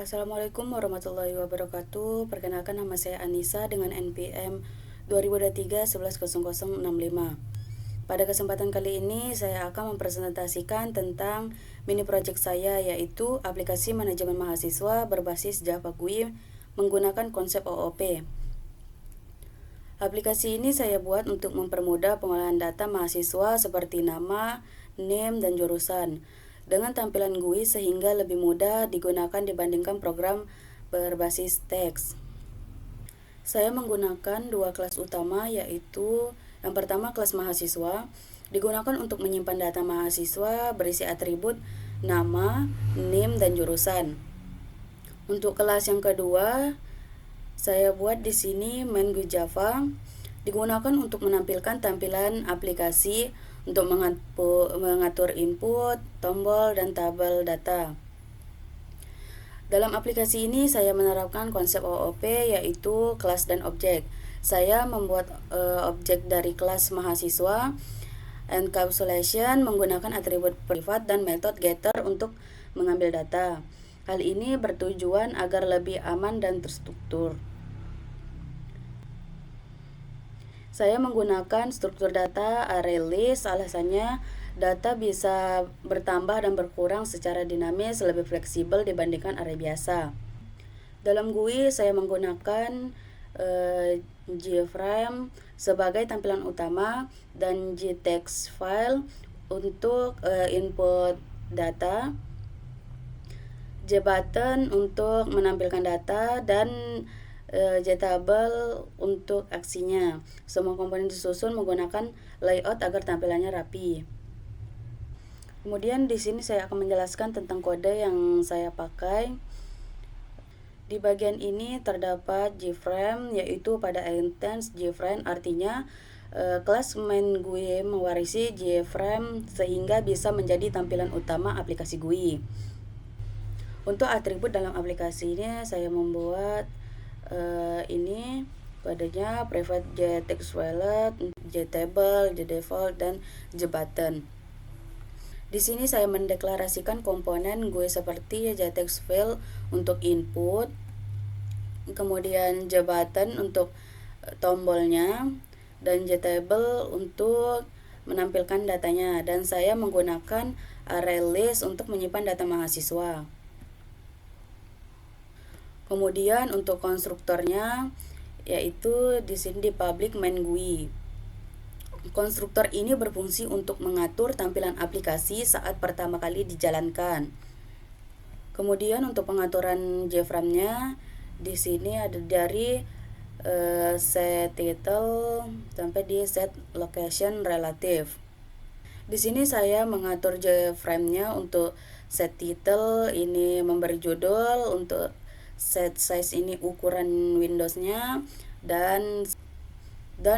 Assalamualaikum warahmatullahi wabarakatuh. Perkenalkan, nama saya Anissa dengan NPM 2023 110065. Pada kesempatan kali ini saya akan mempresentasikan tentang mini project saya, yaitu aplikasi manajemen mahasiswa berbasis Java GUI menggunakan konsep OOP. Aplikasi ini saya buat untuk mempermudah pengolahan data mahasiswa seperti nama, name, dan jurusan dengan tampilan GUI sehingga lebih mudah digunakan dibandingkan program berbasis teks. Saya menggunakan dua kelas utama, yaitu yang pertama kelas mahasiswa digunakan untuk menyimpan data mahasiswa berisi atribut nama, name, dan jurusan. Untuk kelas yang kedua, saya buat di sini main GUI Java digunakan untuk menampilkan tampilan aplikasi untuk mengatur input, tombol, dan tabel data. Dalam aplikasi ini saya menerapkan konsep OOP, yaitu kelas dan objek. Saya membuat objek dari kelas mahasiswa encapsulation menggunakan atribut privat dan metode getter untuk mengambil data. Hal ini bertujuan agar lebih aman dan terstruktur. Saya menggunakan struktur data array list, alasannya data bisa bertambah dan berkurang secara dinamis, lebih fleksibel dibandingkan array biasa. Dalam GUI saya menggunakan JFrame sebagai tampilan utama dan JText file untuk input data, JButton untuk menampilkan data, dan JTable untuk aksinya. Semua komponen disusun menggunakan layout agar tampilannya rapi. Kemudian di sini saya akan menjelaskan tentang kode yang saya pakai. Di bagian ini terdapat JFrame, yaitu pada instance JFrame artinya kelas main GUI mewarisi JFrame sehingga bisa menjadi tampilan utama aplikasi GUI. Untuk atribut dalam aplikasi ini saya membuat ini kodenya private JText wallet, JTable, JDefault, dan JButton. Di sini saya mendeklarasikan komponen GUI seperti JText file untuk input, kemudian JButton untuk tombolnya, dan JTable untuk menampilkan datanya, dan saya menggunakan array list untuk menyimpan data mahasiswa. Kemudian untuk konstruktornya, yaitu di sini di public main GUI. Konstruktor ini berfungsi untuk mengatur tampilan aplikasi saat pertama kali dijalankan. Kemudian untuk pengaturan JFrame-nya, di sini ada dari set title sampai di set location relative. Di sini saya mengatur JFrame-nya untuk set title ini memberi judul, untuk set size ini ukuran Windows-nya, dan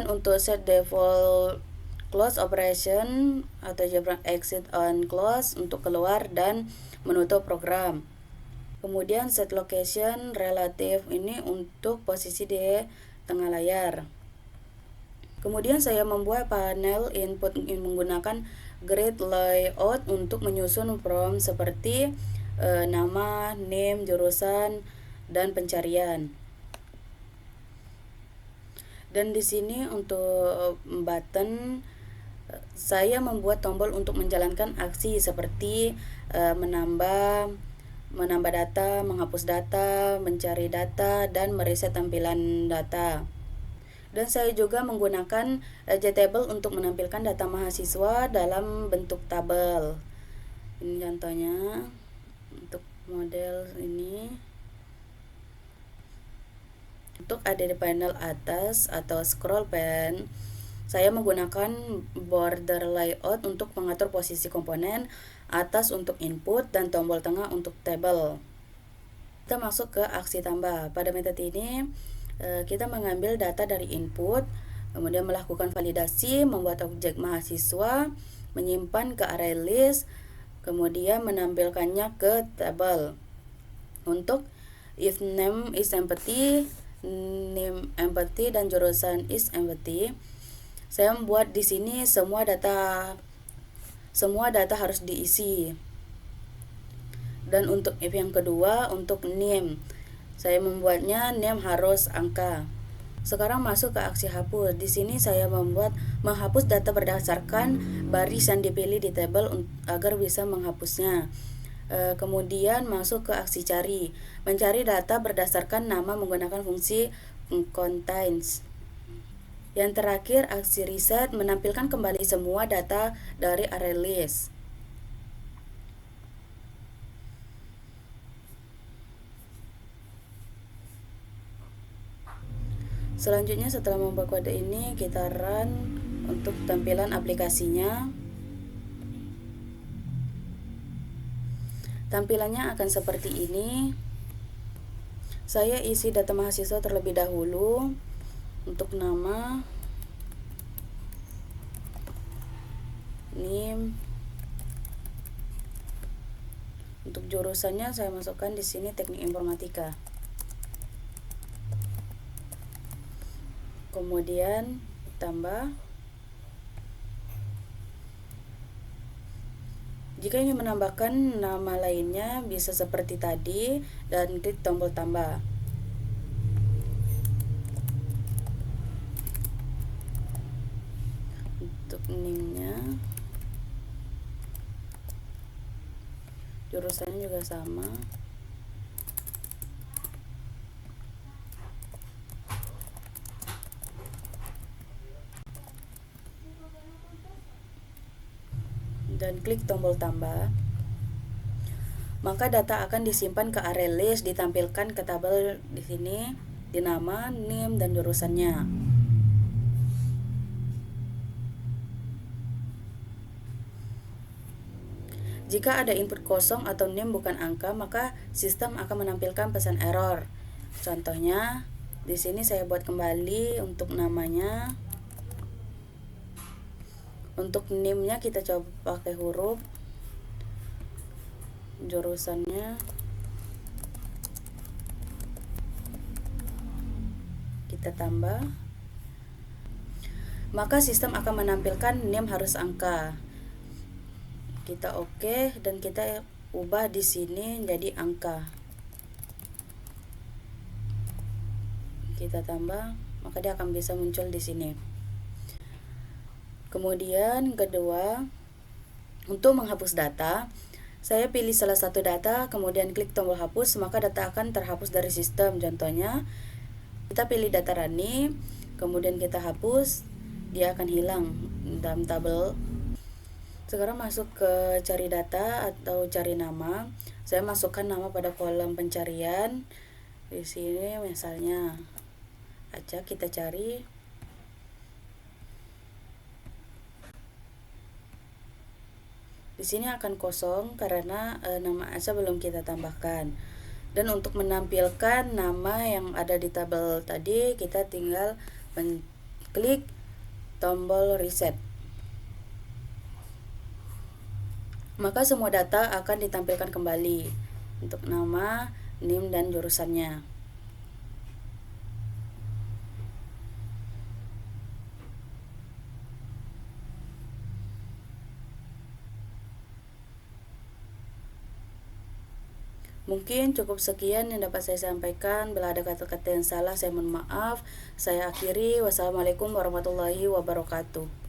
untuk set default close operation atau JFrame exit on close untuk keluar dan menutup program. Kemudian set location relative ini untuk posisi di tengah layar. Kemudian saya membuat panel input menggunakan grid layout untuk menyusun prompt seperti nama, name, jurusan, dan pencarian. Dan di sini untuk button saya membuat tombol untuk menjalankan aksi seperti menambah data, menghapus data, mencari data, dan mereset tampilan data. Dan saya juga menggunakan JTable untuk menampilkan data mahasiswa dalam bentuk tabel. Ini contohnya untuk model ini. Untuk ada di panel atas atau scroll pane, saya menggunakan border layout untuk mengatur posisi komponen, atas untuk input, dan tombol tengah untuk tabel. Kita masuk ke aksi tambah. Pada metode ini kita mengambil data dari input, kemudian melakukan validasi, membuat objek mahasiswa, menyimpan ke array list, kemudian menampilkannya ke tabel. Untuk if name is empty, name empty, dan jurusan is empty, saya membuat di sini semua data harus diisi. Dan untuk if yang kedua, untuk name, saya membuatnya name harus angka. Sekarang masuk ke aksi hapus. Di sini saya menghapus data berdasarkan baris yang dipilih di tabel agar bisa menghapusnya. Kemudian masuk ke aksi cari, mencari data berdasarkan nama menggunakan fungsi contains. Yang terakhir, aksi reset, menampilkan kembali semua data dari array list. Selanjutnya setelah membuat kode ini, kita run untuk tampilan aplikasinya. Tampilannya akan seperti ini. Saya isi data mahasiswa terlebih dahulu. Untuk nama, name. Untuk jurusannya saya masukkan di sini teknik informatika. Kemudian tambah. Jika ingin menambahkan nama lainnya bisa seperti tadi dan klik tombol tambah. Untuk name-nya, jurusannya juga sama. Dan klik tombol tambah, maka data akan disimpan ke array list, ditampilkan ke tabel di sini di nama, name, dan jurusannya. Jika ada input kosong atau name bukan angka, maka sistem akan menampilkan pesan error. Contohnya, di sini saya buat kembali untuk namanya. Untuk name-nya kita coba pakai huruf. Jurusannya kita tambah. Maka sistem akan menampilkan name harus angka. Kita oke dan kita ubah di sini jadi angka. Kita tambah, maka dia akan bisa muncul di sini. Kemudian kedua, untuk menghapus data, saya pilih salah satu data, kemudian klik tombol hapus, maka data akan terhapus dari sistem. Contohnya, kita pilih data Rani, kemudian kita hapus, dia akan hilang dalam tabel. Sekarang masuk ke cari data atau cari nama. Saya masukkan nama pada kolom pencarian. Di sini misalnya Acak, kita cari. Di sini akan kosong karena nama Asa belum kita tambahkan. Dan untuk menampilkan nama yang ada di tabel tadi, kita tinggal klik tombol reset. Maka semua data akan ditampilkan kembali untuk nama, name, dan jurusannya. Mungkin cukup sekian yang dapat saya sampaikan. Bila ada kata-kata yang salah, saya mohon maaf. Saya akhiri. Wassalamualaikum warahmatullahi wabarakatuh.